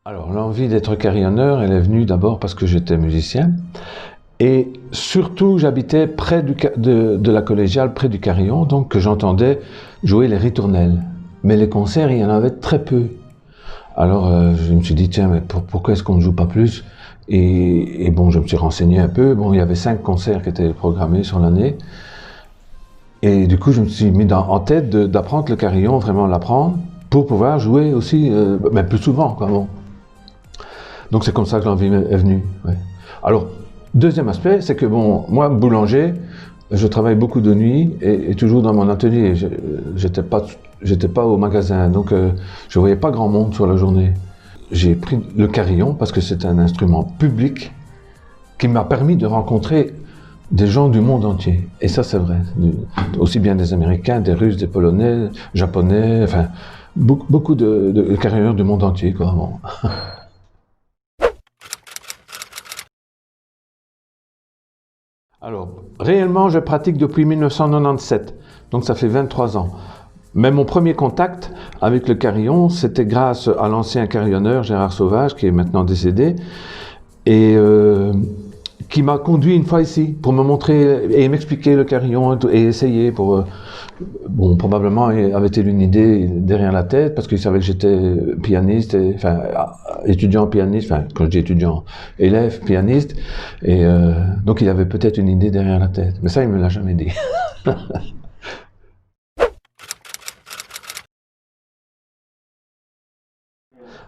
Alors, l'envie d'être carillonneur, elle est venue d'abord parce que j'étais musicien. Et surtout, j'habitais près de la collégiale, près du carillon, donc que j'entendais jouer les ritournelles. Mais les concerts, il y en avait très peu. Alors, je me suis dit, tiens, mais pourquoi est-ce qu'on ne joue pas plus? Et bon, je me suis renseigné un peu. Bon, il y avait 5 concerts qui étaient programmés sur l'année. Et du coup, je me suis mis en tête d'apprendre le carillon, vraiment l'apprendre, pour pouvoir jouer aussi, mais plus souvent, quoi. Bon. Donc c'est comme ça que l'envie est venue. Ouais. Alors, deuxième aspect, c'est que bon, moi, boulanger, je travaille beaucoup de nuit et toujours dans mon atelier. J'étais pas au magasin, donc je voyais pas grand monde sur la journée. J'ai pris le carillon parce que c'est un instrument public qui m'a permis de rencontrer des gens du monde entier. Et ça, c'est vrai. Aussi bien des Américains, des Russes, des Polonais, Japonais, enfin, beaucoup de carillonneurs du monde entier, quoi. Bon. Alors, réellement, je pratique depuis 1997, donc ça fait 23 ans. Mais mon premier contact avec le carillon, c'était grâce à l'ancien carillonneur Gérard Sauvage, qui est maintenant décédé, et qui m'a conduit une fois ici pour me montrer et m'expliquer le carillon et essayer pour... bon, probablement, il avait-il une idée derrière la tête, parce qu'il savait que j'étais pianiste, enfin, étudiant pianiste, enfin, quand je dis étudiant, élève pianiste, et donc il avait peut-être une idée derrière la tête. Mais ça, il me l'a jamais dit.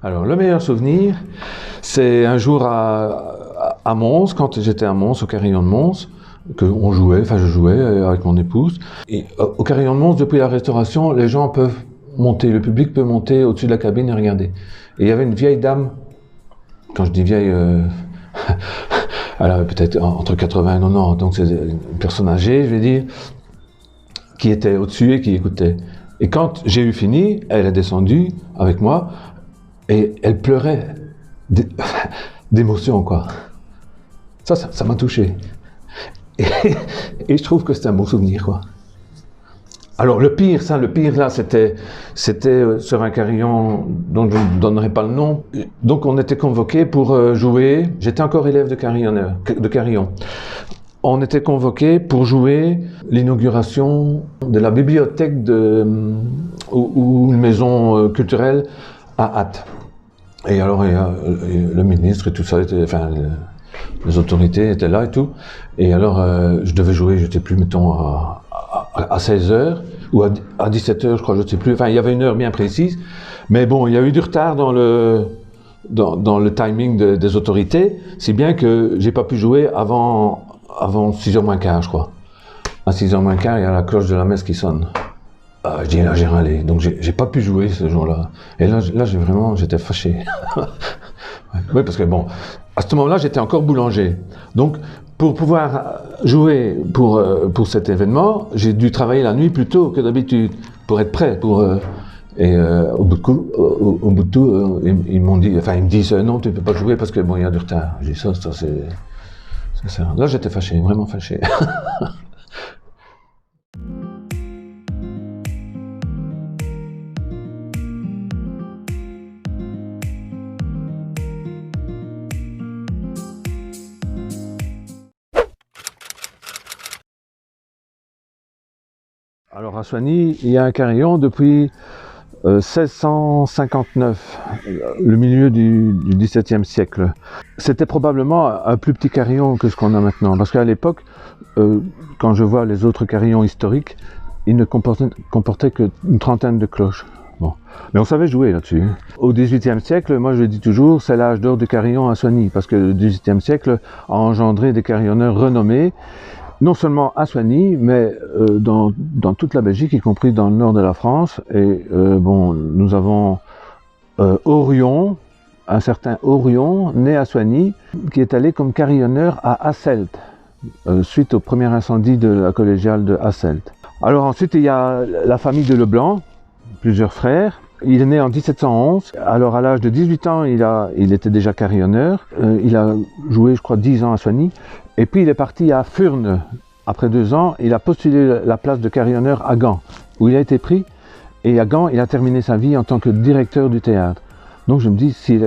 Alors, le meilleur souvenir, c'est un jour à Mons, quand j'étais à Mons, au Carillon de Mons, qu'on jouait, enfin je jouais avec mon épouse. Et au Carillon de Mons, depuis la Restauration, les gens peuvent monter, le public peut monter au-dessus de la cabine et regarder. Et il y avait une vieille dame, quand je dis vieille, elle avait peut-être entre 80 et 90, donc c'est une personne âgée, je vais dire, qui était au-dessus et qui écoutait. Et quand j'ai eu fini, elle est descendue avec moi, et elle pleurait d'émotion, quoi. Ça m'a touché. Et je trouve que c'est un bon souvenir, quoi. Alors, le pire, là, c'était sur un carillon dont je ne donnerai pas le nom. Donc, on était convoqués pour jouer. J'étais encore élève de carillon. On était convoqués pour jouer l'inauguration de la bibliothèque ou une maison culturelle à Ath. Et alors, le ministre et tout ça, les autorités étaient là et tout. Et alors, je devais jouer, je ne sais plus, mettons, à 16h ou à 17h, je crois, je ne sais plus. Enfin, il y avait une heure bien précise. Mais bon, il y a eu du retard dans le timing des autorités, si bien que j'ai pas pu jouer avant 6h moins quart, je crois. À 6h moins quart, il y a la cloche de la messe qui sonne. Je dis là, j'ai râlé. Donc, j'ai pas pu jouer ce jour-là. Et là, j'étais fâché. Oui, parce que bon, à ce moment-là, j'étais encore boulanger. Donc, pour pouvoir jouer pour cet événement, j'ai dû travailler la nuit plus tôt que d'habitude, pour être prêt. Au bout de tout, ils m'ont dit, enfin, ils me disent, non, tu ne peux pas jouer parce que bon, il y a du retard. J'ai dit, ça, c'est ça. Là, j'étais fâché, vraiment fâché. Alors à Soigny, il y a un carillon depuis 1659, le milieu du XVIIe siècle. C'était probablement un plus petit carillon que ce qu'on a maintenant, parce qu'à l'époque, quand je vois les autres carillons historiques, ils ne comportaient qu'une trentaine de cloches. Bon. Mais on savait jouer là-dessus. Au XVIIIe siècle, moi je dis toujours, c'est l'âge d'or du carillon à Soigny, parce que le XVIIIe siècle a engendré des carillonneurs renommés, non seulement à Soigny, mais dans toute la Belgique, y compris dans le nord de la France. Et bon, nous avons Orion, un certain Orion, né à Soigny, qui est allé comme carillonneur à Hasselt, suite au premier incendie de la collégiale de Hasselt. Alors ensuite, il y a la famille de Leblanc, plusieurs frères. Il est né en 1711, alors à l'âge de 18 ans, il était déjà carillonneur. Il a joué, je crois, 10 ans à Soigny. Et puis il est parti à Furnes. Après 2 ans, il a postulé la place de carillonneur à Gand, où il a été pris. Et à Gand, il a terminé sa vie en tant que directeur du théâtre. Donc je me dis, si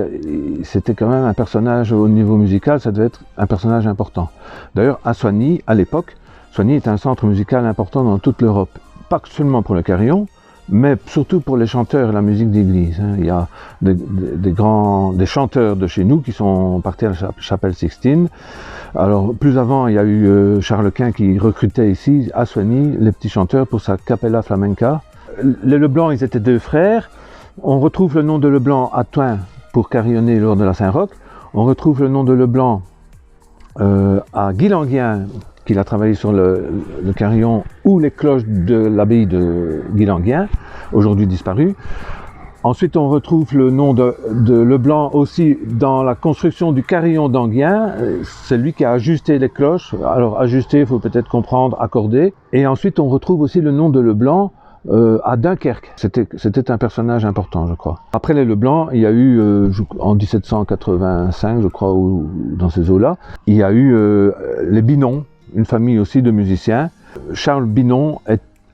c'était quand même un personnage au niveau musical, ça devait être un personnage important. D'ailleurs, à Soignies, à l'époque, Soignies est un centre musical important dans toute l'Europe. Pas seulement pour le carillon, mais surtout pour les chanteurs et la musique d'église. Il y a des chanteurs de chez nous qui sont partis à la chapelle Sixtine. Alors, plus avant, il y a eu Charles Quint qui recrutait ici, à Soignies, les petits chanteurs pour sa Capella Flamenca. Les Leblanc, ils étaient 2 frères. On retrouve le nom de Leblanc à Thuin pour carillonner lors de la Saint-Roch. On retrouve le nom de Leblanc à Guilanguien, qu'il a travaillé sur le carillon ou les cloches de l'abbaye de Guilanguien, aujourd'hui disparu. Ensuite, on retrouve le nom de Leblanc aussi dans la construction du carillon d'Anguien. C'est lui qui a ajusté les cloches. Alors, ajuster, il faut peut-être comprendre, accorder. Et ensuite, on retrouve aussi le nom de Leblanc à Dunkerque. C'était un personnage important, je crois. Après les Leblanc, il y a eu, en 1785, je crois, ou dans ces eaux-là, il y a eu les Binon, une famille aussi de musiciens. Charles Binon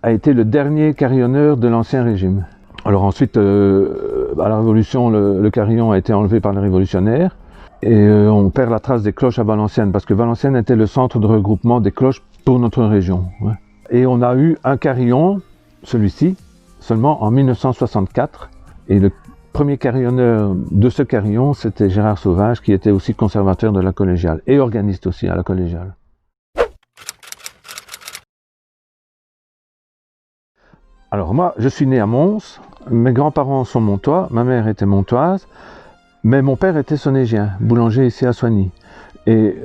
a été le dernier carillonneur de l'Ancien Régime. Alors ensuite, à la Révolution, le carillon a été enlevé par les révolutionnaires et on perd la trace des cloches à Valenciennes parce que Valenciennes était le centre de regroupement des cloches pour notre région. Ouais. Et on a eu un carillon, celui-ci, seulement en 1964 et le premier carillonneur de ce carillon, c'était Gérard Sauvage qui était aussi conservateur de la collégiale et organiste aussi à la collégiale. Alors moi, je suis né à Mons, mes grands-parents sont montois, ma mère était montoise, mais mon père était sonégien, boulanger ici à Soignies. Et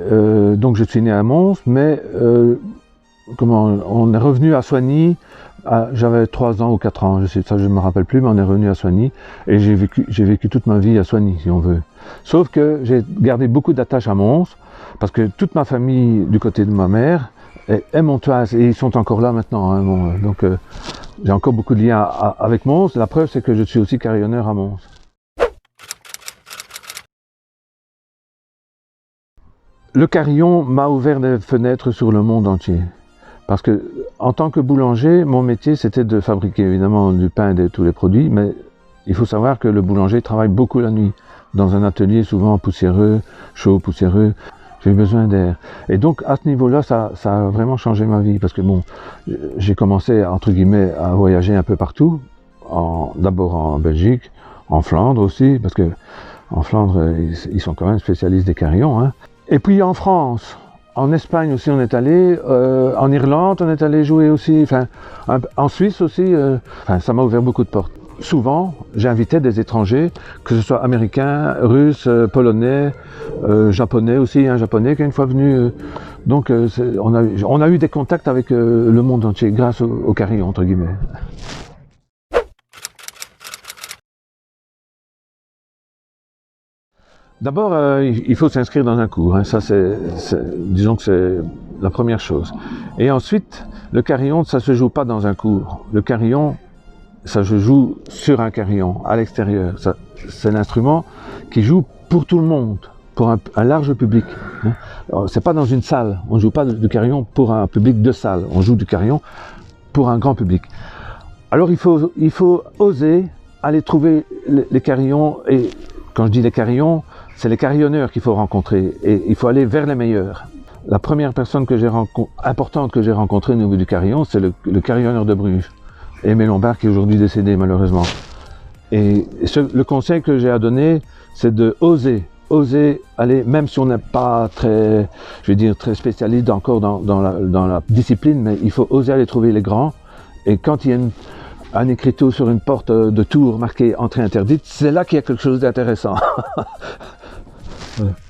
donc je suis né à Mons, mais on est revenu à Soignies, j'avais 3 ans ou 4 ans, ça je ne me rappelle plus, mais on est revenu à Soignies, et j'ai vécu toute ma vie à Soignies, si on veut. Sauf que j'ai gardé beaucoup d'attaches à Mons, parce que toute ma famille du côté de ma mère est montoise, et ils sont encore là maintenant. Hein, bon, donc j'ai encore beaucoup de liens avec Mons. La preuve, c'est que je suis aussi carillonneur à Mons. Le carillon m'a ouvert des fenêtres sur le monde entier. Parce que, en tant que boulanger, mon métier, c'était de fabriquer évidemment du pain et de tous les produits, mais il faut savoir que le boulanger travaille beaucoup la nuit, dans un atelier souvent poussiéreux, chaud, poussiéreux. J'ai besoin d'air. Et donc, à ce niveau-là, ça a vraiment changé ma vie. Parce que bon, j'ai commencé, entre guillemets, à voyager un peu partout. D'abord en Belgique, en Flandre aussi, parce que en Flandre, ils sont quand même spécialistes des carillons. Hein. Et puis en France, en Espagne aussi, on est allé. En Irlande, on est allé jouer aussi. Enfin, en Suisse aussi. Ça m'a ouvert beaucoup de portes. Souvent, j'invitais des étrangers, que ce soit américains, russes, polonais, japonais aussi, un japonais qui est une fois venu. Donc, on a eu des contacts avec le monde entier grâce au carillon, entre guillemets. D'abord, il faut s'inscrire dans un cours. Hein. Ça, disons que c'est la première chose. Et ensuite, le carillon, ça se joue pas dans un cours. Le carillon, ça se joue sur un carillon, à l'extérieur. C'est l'instrument qui joue pour tout le monde, pour un large public. C'est pas dans une salle. On ne joue pas du carillon pour un public de salle. On joue du carillon pour un grand public. Alors il faut oser aller trouver les carillons. Et quand je dis les carillons, c'est les carillonneurs qu'il faut rencontrer. Et il faut aller vers les meilleurs. La première personne importante que j'ai rencontrée au niveau du carillon, c'est le carillonneur de Bruges. Aimé Lombard, qui est aujourd'hui décédé malheureusement. Et le conseil que j'ai à donner, c'est de oser aller, même si on n'est pas très, je vais dire, très spécialiste encore dans la discipline, mais il faut oser aller trouver les grands. Et quand il y a un écriteau sur une porte de tour marqué entrée interdite, c'est là qu'il y a quelque chose d'intéressant.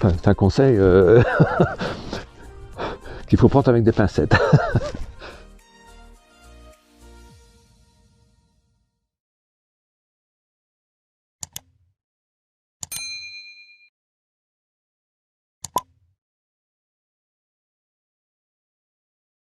C'est un conseil qu'il faut prendre avec des pincettes.